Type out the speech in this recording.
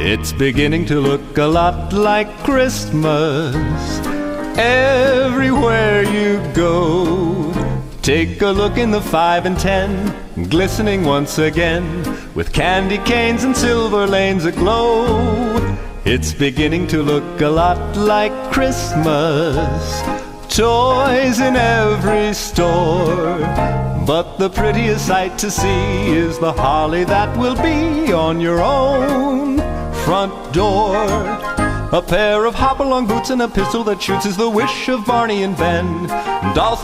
It's beginning to look a lot like Christmas everywhere you go. Take a look in the 5 and 10, glistening once again, with candy canes and silver lanes aglow. It's beginning to look a lot like Christmas, toys in every store. But the prettiest sight to see is the holly that will be on your own front door. A pair of hop-along boots and a pistol that shoots is the wish of Barney and Ben. Dolls